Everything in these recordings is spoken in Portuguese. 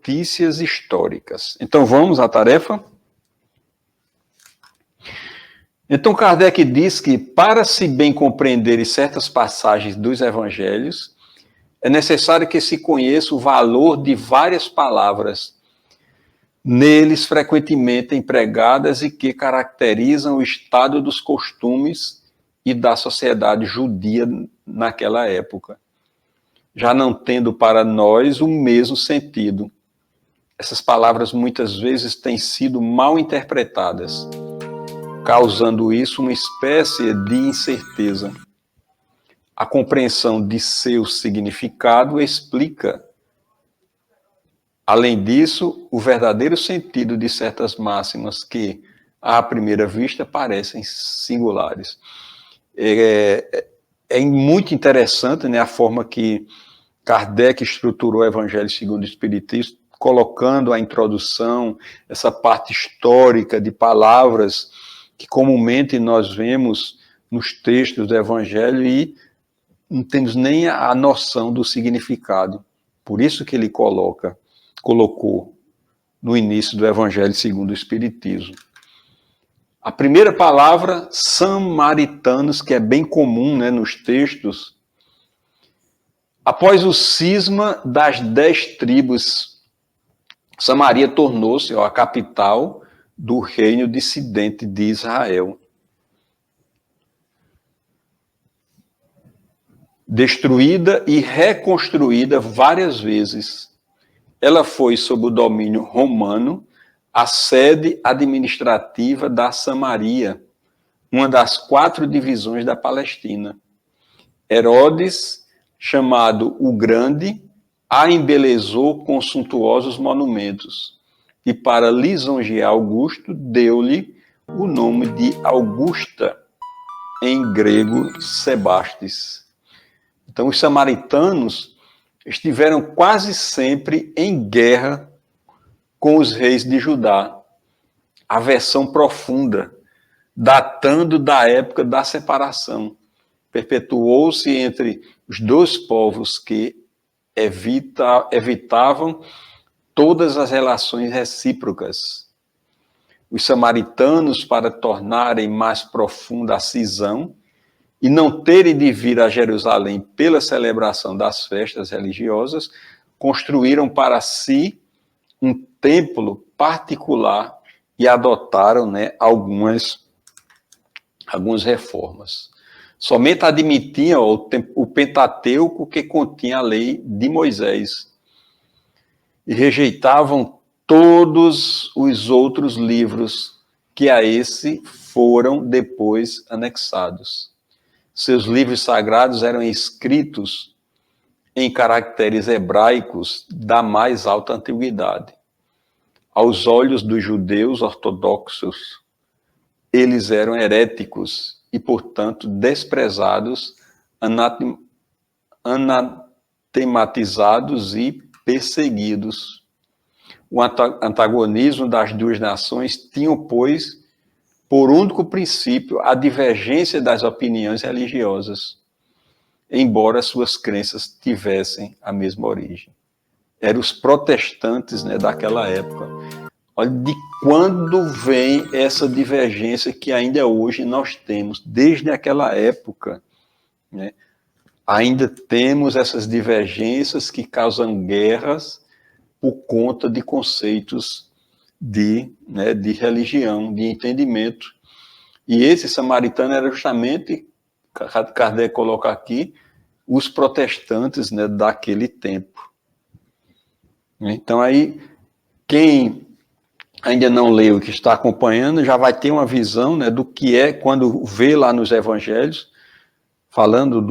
notícias históricas. Então, vamos à tarefa? Então, Kardec diz que, para se bem compreender certas passagens dos evangelhos, é necessário que se conheça o valor de várias palavras neles frequentemente empregadas e que caracterizam o estado dos costumes e da sociedade judia naquela época, já não tendo para nós o mesmo sentido. Essas palavras muitas vezes têm sido mal interpretadas, causando isso uma espécie de incerteza. A compreensão de seu significado explica, além disso, o verdadeiro sentido de certas máximas que, à primeira vista, parecem singulares. É muito interessante, né, a forma que Kardec estruturou o Evangelho segundo o Espiritismo, colocando a introdução, essa parte histórica de palavras que comumente nós vemos nos textos do Evangelho e não temos nem a noção do significado. Por isso que ele colocou no início do Evangelho segundo o Espiritismo. A primeira palavra, samaritanos, que é bem comum, né, nos textos. Após o cisma das 10 tribos, Samaria tornou-se a capital do reino dissidente de Israel. Destruída e reconstruída várias vezes, ela foi, sob o domínio romano, a sede administrativa da Samaria, uma das 4 divisões da Palestina. Herodes, chamado o Grande, a embelezou com suntuosos monumentos, e para lisonjear Augusto, deu-lhe o nome de Augusta, em grego, Sebastes. Então, os samaritanos estiveram quase sempre em guerra com os reis de Judá. Aversão profunda, datando da época da separação. Perpetuou-se entre os dois povos que evitavam todas as relações recíprocas. Os samaritanos, para tornarem mais profunda a cisão, e não terem de vir a Jerusalém pela celebração das festas religiosas, construíram para si um templo particular e adotaram, né, algumas reformas. Somente admitiam o Pentateuco, que continha a lei de Moisés, e rejeitavam todos os outros livros que a esse foram depois anexados. Seus livros sagrados eram escritos em caracteres hebraicos da mais alta antiguidade. Aos olhos dos judeus ortodoxos, eles eram heréticos e, portanto, desprezados, anatematizados e perseguidos. O antagonismo das duas nações tinha, pois, por único princípio, a divergência das opiniões religiosas, embora suas crenças tivessem a mesma origem. Eram os protestantes, né, daquela época. Olha de quando vem essa divergência que ainda hoje nós temos, desde aquela época, né? Ainda temos essas divergências que causam guerras por conta de conceitos de religião, de entendimento. E esse samaritano era justamente, Kardec coloca aqui, os protestantes, né, daquele tempo. Então aí, quem ainda não leu, que está acompanhando, já vai ter uma visão, né, do que é, quando vê lá nos evangelhos, falando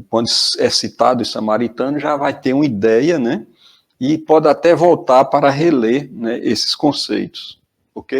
quando é citado os samaritanos, já vai ter uma ideia, né, e pode até voltar para reler, né, esses conceitos, ok?